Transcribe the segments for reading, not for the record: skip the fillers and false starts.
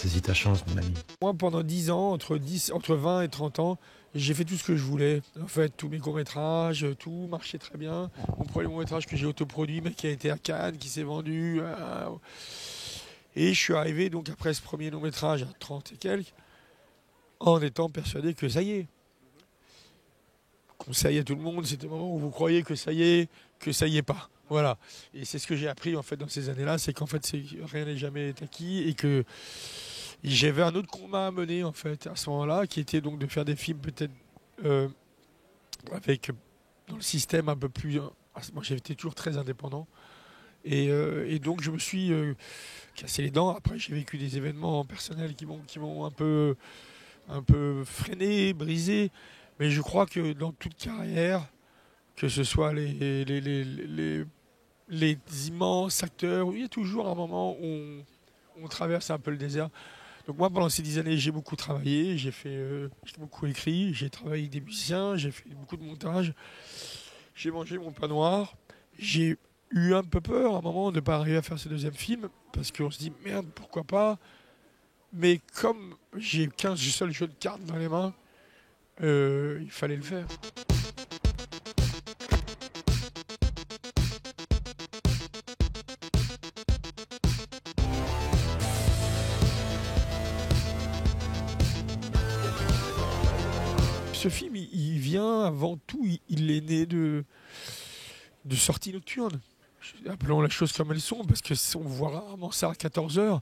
saisis ta chance, mon ami. Moi, pendant 10 ans, entre 20 et 30 ans, j'ai fait tout ce que je voulais. En fait, tous mes courts-métrages, tout marchait très bien. Mon premier court-métrage que j'ai autoproduit, mais qui a été à Cannes, qui s'est vendu. Et je suis arrivé, donc, après ce premier long-métrage à 30 et quelques, en étant persuadé que ça y est. Conseil à tout le monde, c'était le moment où vous croyez que ça y est pas. Voilà. Et c'est ce que j'ai appris en fait dans ces années-là, c'est qu'en fait rien n'est jamais acquis et que j'avais un autre combat à mener en fait à ce moment-là, qui était donc de faire des films peut-être avec dans le système un peu plus. Moi j'étais toujours très indépendant et donc je me suis cassé les dents. Après j'ai vécu des événements personnels qui m'ont un peu freiné, brisé. Mais je crois que dans toute carrière, que ce soit les immenses acteurs, il y a toujours un moment où on traverse un peu le désert. Donc moi, pendant ces 10 années, j'ai beaucoup travaillé, j'ai beaucoup écrit, j'ai travaillé avec des musiciens, j'ai fait beaucoup de montage, j'ai mangé mon pain noir. J'ai eu un peu peur à un moment de ne pas arriver à faire ce deuxième film, parce qu'on se dit, merde, pourquoi pas. Mais comme j'ai 15 seuls jeux de cartes dans les mains, il fallait le faire. Ce film, il vient avant tout, il est né de sorties nocturnes. Appelons les choses comme elles sont, parce que on voit rarement ça à 14 heures.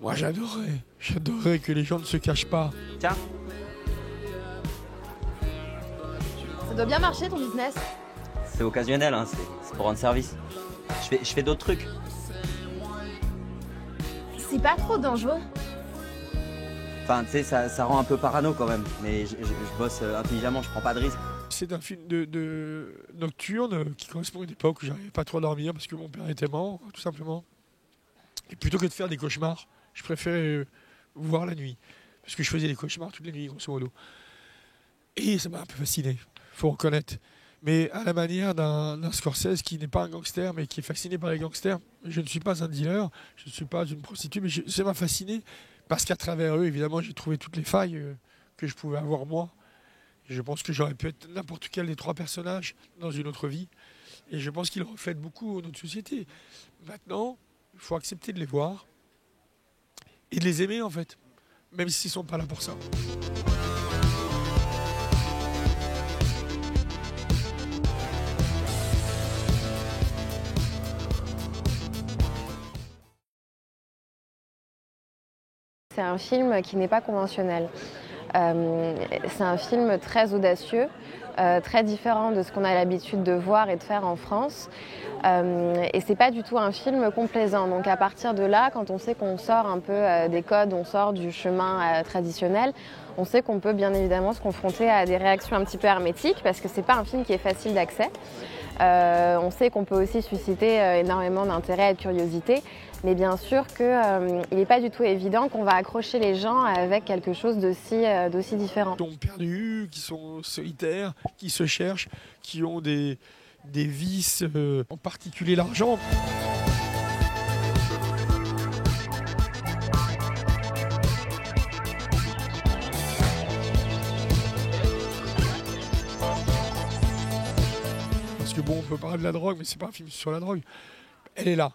Moi, j'adorais que les gens ne se cachent pas. Tiens. Ça doit bien marcher ton business. C'est occasionnel, hein, c'est pour rendre service. Je fais d'autres trucs. C'est pas trop dangereux. Enfin, tu sais, ça rend un peu parano quand même. Mais je bosse intelligemment, je prends pas de risques. C'est un film de nocturne qui correspond à une époque où j'arrivais pas trop à dormir parce que mon père était mort, tout simplement. Et plutôt que de faire des cauchemars, je préférais voir la nuit. Parce que je faisais des cauchemars toutes les nuits, grosso modo. Et ça m'a un peu fasciné, faut reconnaître. Mais à la manière d'un Scorsese qui n'est pas un gangster, mais qui est fasciné par les gangsters. Je ne suis pas un dealer, je ne suis pas une prostituée, mais ça m'a fasciné. Parce qu'à travers eux, évidemment, j'ai trouvé toutes les failles que je pouvais avoir moi. Et je pense que j'aurais pu être n'importe quel des trois personnages dans une autre vie. Et je pense qu'ils reflètent beaucoup notre société. Maintenant, il faut accepter de les voir et de les aimer, en fait. Même s'ils ne sont pas là pour ça. C'est un film qui n'est pas conventionnel. C'est un film très audacieux, très différent de ce qu'on a l'habitude de voir et de faire en France. Et c'est pas du tout un film complaisant. Donc à partir de là, quand on sait qu'on sort un peu des codes, on sort du chemin traditionnel, on sait qu'on peut bien évidemment se confronter à des réactions un petit peu hermétiques parce que c'est pas un film qui est facile d'accès. On sait qu'on peut aussi susciter énormément d'intérêt et de curiosité. Mais bien sûr qu'il n'est pas du tout évident qu'on va accrocher les gens avec quelque chose d'aussi différent. Qui sont perdus, qui sont solitaires, qui se cherchent, qui ont des vices, en particulier l'argent. Parce que bon, on peut parler de la drogue, mais c'est pas un film sur la drogue. Elle est là.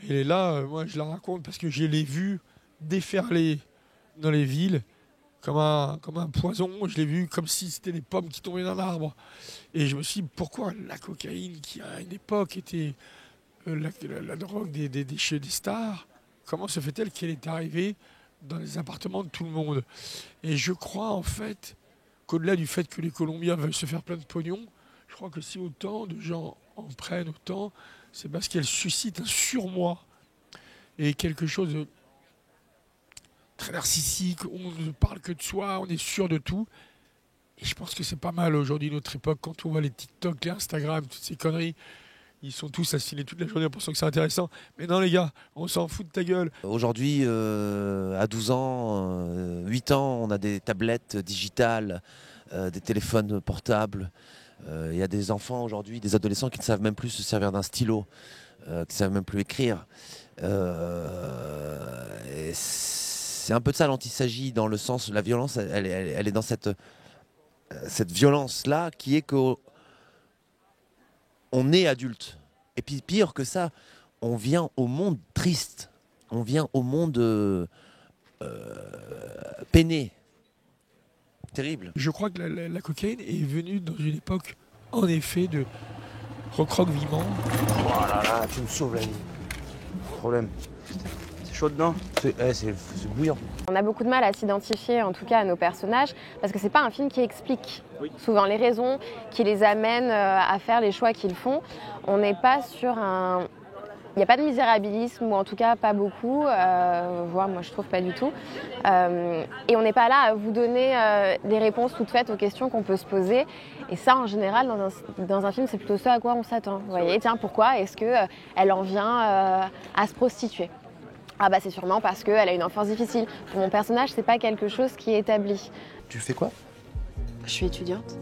Elle est là, moi je la raconte parce que je l'ai vue déferler dans les villes comme un poison. Je l'ai vu comme si c'était des pommes qui tombaient d'un arbre. Et je me suis dit, pourquoi la cocaïne, qui à une époque était la drogue des stars, comment se fait-elle qu'elle est arrivée dans les appartements de tout le monde? Et je crois en fait qu'au-delà du fait que les Colombiens veulent se faire plein de pognon, je crois que si autant de gens en prennent autant, c'est parce qu'elle suscite un surmoi et quelque chose de très narcissique. On ne parle que de soi, on est sûr de tout. Et je pense que c'est pas mal aujourd'hui, notre époque, quand on voit les TikTok, les Instagram, toutes ces conneries. Ils sont tous à se filer toute la journée en pensant que c'est intéressant. Mais non les gars, on s'en fout de ta gueule. Aujourd'hui, à 12 ans, 8 ans, on a des tablettes digitales, des téléphones portables. Il y a des enfants aujourd'hui, des adolescents qui ne savent même plus se servir d'un stylo, qui ne savent même plus écrire. c'est un peu de ça l'antisagie, dans le sens, la violence, elle est dans cette violence-là qui est qu'on est adulte. Et puis pire que ça, on vient au monde triste, on vient au monde peiné. Terrible. Je crois que la cocaïne est venue dans une époque, en effet, de recroquevillement. Oh là là, tu me sauves la vie. Problème. C'est chaud dedans? C'est bouillant. On a beaucoup de mal à s'identifier, en tout cas à nos personnages, parce que c'est pas un film qui explique souvent les raisons qui les amènent à faire les choix qu'ils font. On n'est pas sur un... Il n'y a pas de misérabilisme, ou en tout cas pas beaucoup, voire moi je trouve pas du tout. Et on n'est pas là à vous donner des réponses toutes faites aux questions qu'on peut se poser. Et ça, en général, dans un film, c'est plutôt ce à quoi on s'attend. Vous voyez, tiens, pourquoi est-ce qu'elle en vient à se prostituer? Ah bah c'est sûrement parce qu'elle a une enfance difficile. Pour mon personnage, c'est pas quelque chose qui est établi. Tu fais quoi? Je suis étudiante.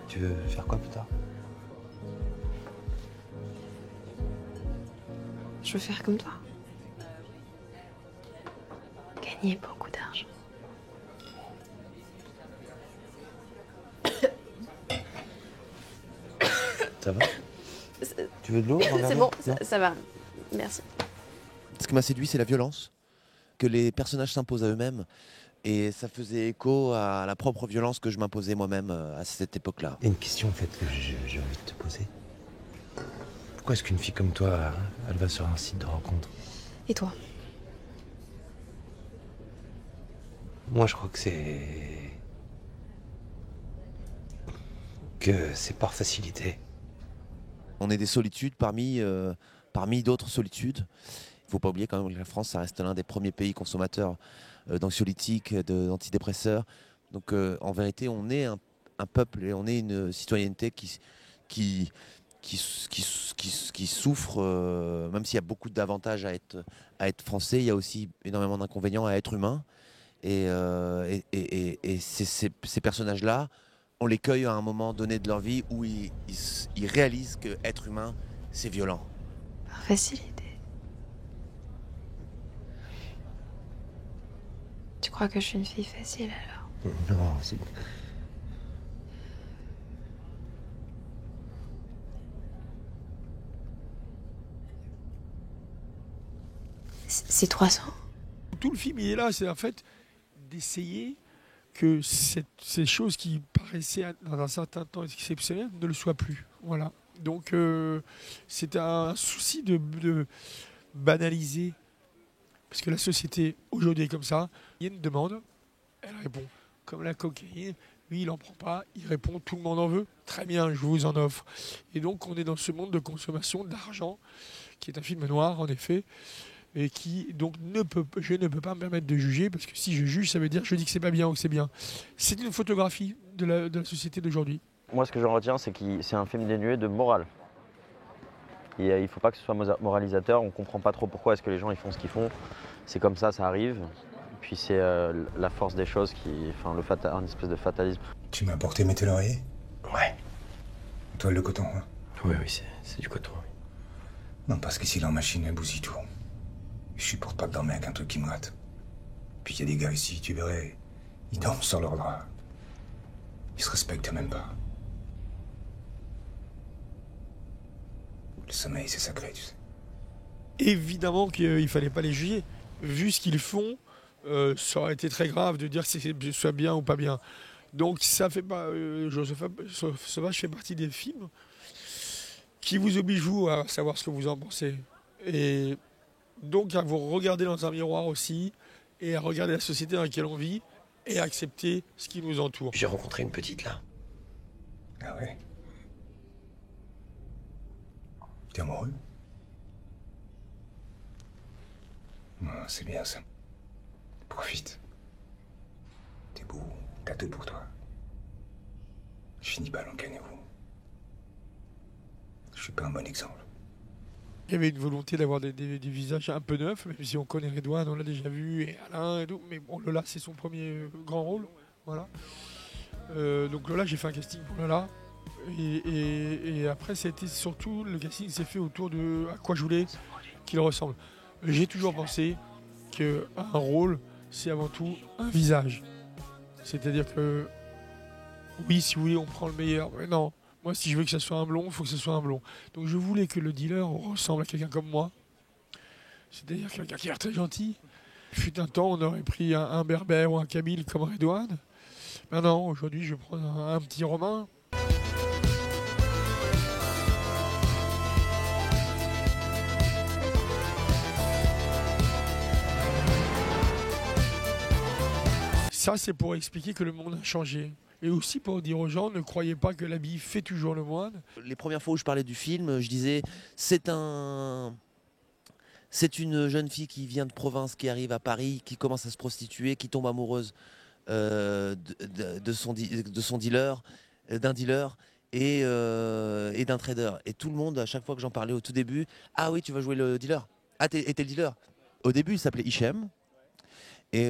Tu veux faire quoi plus tard? Je veux faire comme toi. Gagner beaucoup d'argent. Ça va? Tu veux de l'eau? C'est bon, ça va. Merci. Ce qui m'a séduit, c'est la violence que les personnages s'imposent à eux-mêmes. Et ça faisait écho à la propre violence que je m'imposais moi-même à cette époque-là. Il y a une question en fait que j'ai envie de te poser. Pourquoi est-ce qu'une fille comme toi, elle va sur un site de rencontre? Et toi? Moi, je crois que c'est par facilité. On est des solitudes parmi d'autres solitudes. Il ne faut pas oublier quand même que la France, ça reste l'un des premiers pays consommateurs d'anxiolytiques, d'antidépresseurs. Donc en vérité, on est un peuple et on est une citoyenneté qui souffre, même s'il y a beaucoup d'avantages à être français, il y a aussi énormément d'inconvénients à être humain. Et ces personnages-là, on les cueille à un moment donné de leur vie où ils réalisent qu'être humain, c'est violent. Par facilité. Tu crois que je suis une fille facile alors? Non, c'est... C'est 300. Tout le film, il est là, c'est en fait d'essayer que ces choses qui paraissaient dans un certain temps exceptionnelles ne le soient plus. Voilà. Donc c'est un souci de banaliser, parce que la société aujourd'hui est comme ça. Il y a une demande, elle répond. Comme la cocaïne, lui il n'en prend pas, il répond, tout le monde en veut. Très bien, je vous en offre. Et donc on est dans ce monde de consommation d'argent, qui est un film noir en effet, et qui donc je ne peux pas me permettre de juger, parce que si je juge, ça veut dire que je dis que c'est pas bien ou que c'est bien. C'est une photographie de la société d'aujourd'hui. Moi, ce que j'en retiens, c'est que c'est un film dénué de morale. Et il ne faut pas que ce soit moralisateur, on ne comprend pas trop pourquoi est-ce que les gens ils font ce qu'ils font. C'est comme ça arrive. Puis c'est la force des choses une espèce de fatalisme. Tu m'as apporté mes lauriers? Ouais. Toile de coton, hein? Oui, c'est du coton. Oui. Non, parce qu'ici, la machine, elle bousille tout. Je supporte pas de dormir avec un truc qui me rate. Puis il y a des gars ici, tu verrais, ils dorment sur leurs draps. Ils se respectent même pas. Le sommeil, c'est sacré, tu sais. Évidemment qu'il fallait pas les juger. Vu ce qu'ils font, ça aurait été très grave de dire que ce soit bien ou pas bien. Donc ça fait pas. Joseph Sauvage fait partie des films qui vous obligent, vous, à savoir ce que vous en pensez. Et donc à vous regarder dans un miroir aussi, et à regarder la société dans laquelle on vit, et à accepter ce qui nous entoure. J'ai rencontré une petite là. Ah ouais? T'es amoureux? C'est bien ça. Profite. T'es beau, t'as tout pour toi. Je finis pas l'encanez-vous. Je suis pas un bon exemple. Il y avait une volonté d'avoir des visages un peu neufs, même si on connaît Redouane, on l'a déjà vu, et Alain et tout. Mais bon, Lola, c'est son premier grand rôle. Voilà. Donc Lola, j'ai fait un casting pour Lola. Et après, c'était surtout, le casting s'est fait autour de à quoi je voulais qu'il ressemble. J'ai toujours pensé qu'un rôle, c'est avant tout un visage. C'est-à-dire que, oui, si vous voulez, on prend le meilleur. Mais non, moi, si je veux que ça soit un blond, il faut que ce soit un blond. Donc je voulais que le dealer ressemble à quelqu'un comme moi. C'est-à-dire quelqu'un qui a l'air très gentil. Fut un temps, on aurait pris un Berbère ou un Kabyle comme Redouane. Maintenant, aujourd'hui, je prends un petit Romain. Ça, c'est pour expliquer que le monde a changé. Et aussi pour dire aux gens, ne croyez pas que l'habit fait toujours le moine. Les premières fois où je parlais du film, je disais c'est une jeune fille qui vient de province, qui arrive à Paris, qui commence à se prostituer, qui tombe amoureuse de son dealer, d'un dealer et d'un trader. Et tout le monde, à chaque fois que j'en parlais au tout début, ah oui, tu vas jouer le dealer. Ah, t'es le dealer. Au début, il s'appelait Hichem. Et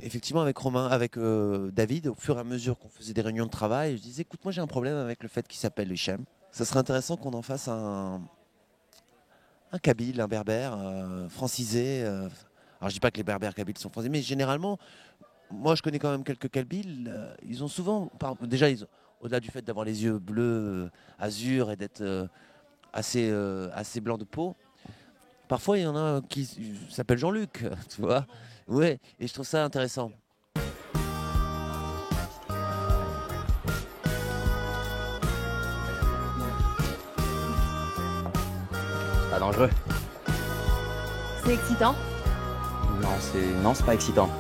effectivement, avec Romain, avec David, au fur et à mesure qu'on faisait des réunions de travail, je disais, écoute, moi j'ai un problème avec le fait qu'il s'appelle Hichem. Ça serait intéressant qu'on en fasse un Kabyle, un Berbère, francisé. Alors je dis pas que les Berbères Kabyles sont francisés, mais généralement, moi je connais quand même quelques Kabyles. Ils ont souvent, déjà, au-delà du fait d'avoir les yeux bleus, azur et d'être assez blanc de peau, parfois il y en a qui s'appelle Jean-Luc, tu vois. Ouais, et je trouve ça intéressant. C'est pas dangereux. C'est excitant. Non, c'est pas excitant.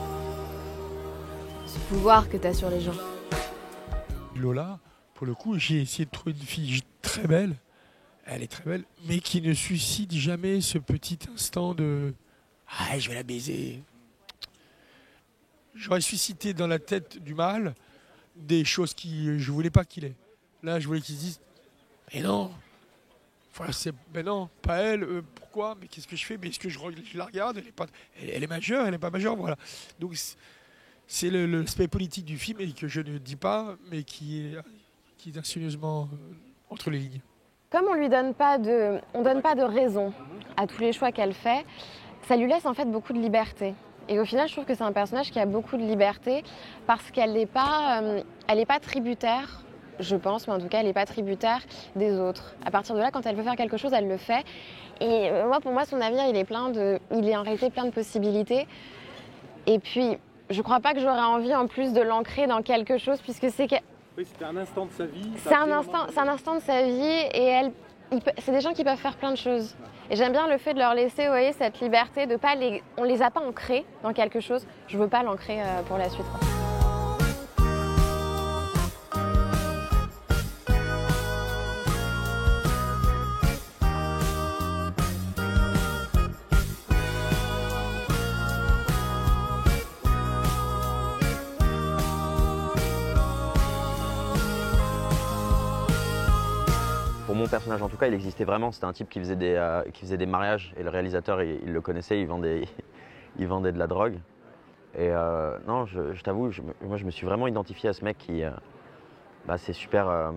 Ce pouvoir que t'as sur les gens. Lola, pour le coup, j'ai essayé de trouver une fille très belle. Elle est très belle, mais qui ne suscite jamais ce petit instant de « Ah, je vais la baiser ». J'aurais suscité dans la tête du mâle des choses que je voulais pas qu'il ait. Là, je voulais qu'il se dise « Mais non, enfin, mais non, pas elle, pourquoi? Mais qu'est-ce que je fais? Mais est-ce que je la regarde? Elle est majeure, elle n'est pas majeure, voilà. » Donc c'est l'aspect politique du film et que je ne dis pas, mais qui est insidieusement entre les lignes. Comme on donne pas de raison à tous les choix qu'elle fait, ça lui laisse en fait beaucoup de liberté. Et au final, je trouve que c'est un personnage qui a beaucoup de liberté parce qu'elle n'est pas tributaire, je pense, mais en tout cas, elle n'est pas tributaire des autres. À partir de là, quand elle veut faire quelque chose, elle le fait. Et pour moi, son avenir, il est en réalité plein de possibilités. Et puis, je ne crois pas que j'aurais envie en plus de l'ancrer dans quelque chose, puisque c'est que... Oui, c'était un instant de sa vie. C'est un instant de sa vie et c'est des gens qui peuvent faire plein de choses. Et j'aime bien le fait de leur laisser, vous voyez, cette liberté de pas on les a pas ancrés dans quelque chose. Je veux pas l'ancrer pour la suite. Pour mon personnage en tout cas, il existait vraiment. C'était un type qui faisait des mariages et le réalisateur, il le connaissait, il vendait de la drogue. Et non, je t'avoue, moi je me suis vraiment identifié à ce mec qui, c'est super,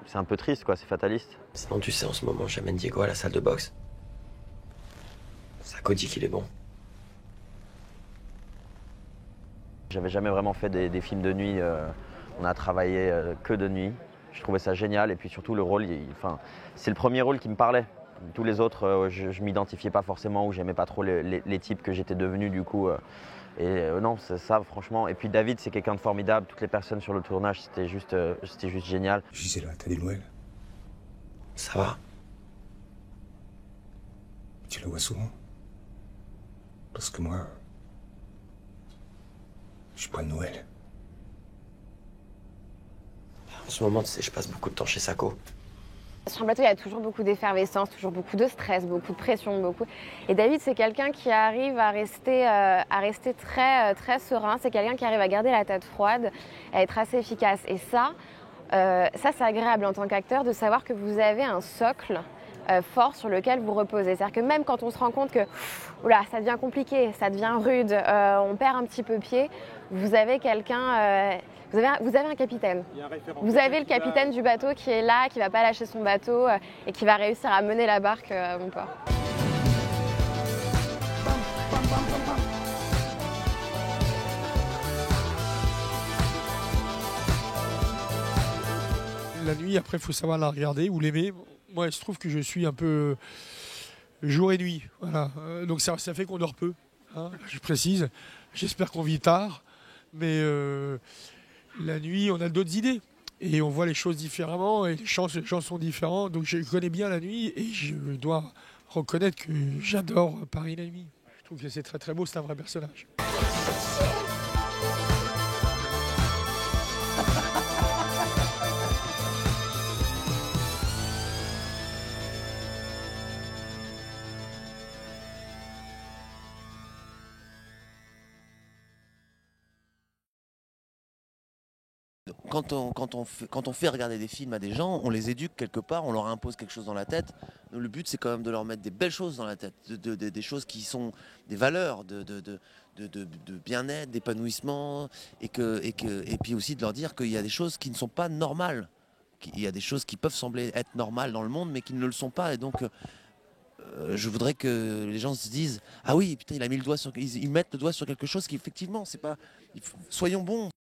c'est un peu triste quoi, c'est fataliste. Sinon tu sais, en ce moment j'amène Diego à la salle de boxe. Sako dit qu'il est bon. J'avais jamais vraiment fait des films de nuit, on a travaillé que de nuit. Je trouvais ça génial et puis surtout le rôle, c'est le premier rôle qui me parlait. Tous les autres, je m'identifiais pas forcément ou j'aimais pas trop les types que j'étais devenu du coup. Non, c'est ça franchement. Et puis David, c'est quelqu'un de formidable. Toutes les personnes sur le tournage, c'était juste génial. Gisela, t'as des nouvelles? Ça va? Tu le vois souvent? Parce que moi, j'ai pas de nouvelles. En ce moment, tu sais, je passe beaucoup de temps chez Sako. Sur un plateau, il y a toujours beaucoup d'effervescence, toujours beaucoup de stress, beaucoup de pression, Et David, c'est quelqu'un qui arrive à rester très, très serein. C'est quelqu'un qui arrive à garder la tête froide, à être assez efficace. Et ça, c'est agréable en tant qu'acteur de savoir que vous avez un socle fort sur lequel vous reposez. C'est-à-dire que même quand on se rend compte que ça devient compliqué, ça devient rude, on perd un petit peu pied, vous avez quelqu'un... Vous avez un capitaine. Vous avez le capitaine du bateau qui est là, qui ne va pas lâcher son bateau et qui va réussir à mener la barque à bon port. La nuit, après, il faut savoir la regarder ou l'aimer. Moi, il se trouve que je suis un peu jour et nuit. Voilà. Donc ça fait qu'on dort peu. Hein, je précise. J'espère qu'on vit tard. Mais la nuit, on a d'autres idées. Et on voit les choses différemment. Et les gens sont différents. Donc je connais bien la nuit. Et je dois reconnaître que j'adore Paris la nuit. Je trouve que c'est très très beau. C'est un vrai personnage. Quand on fait regarder des films à des gens, on les éduque quelque part, on leur impose quelque chose dans la tête. Le but, c'est quand même de leur mettre des belles choses dans la tête, des choses qui sont des valeurs de bien-être, d'épanouissement, et puis aussi de leur dire qu'il y a des choses qui ne sont pas normales. Il y a des choses qui peuvent sembler être normales dans le monde, mais qui ne le sont pas. Et donc, je voudrais que les gens se disent: ah oui, putain, il a mis le doigt sur, ils mettent le doigt sur quelque chose qui, effectivement, c'est pas. Soyons bons.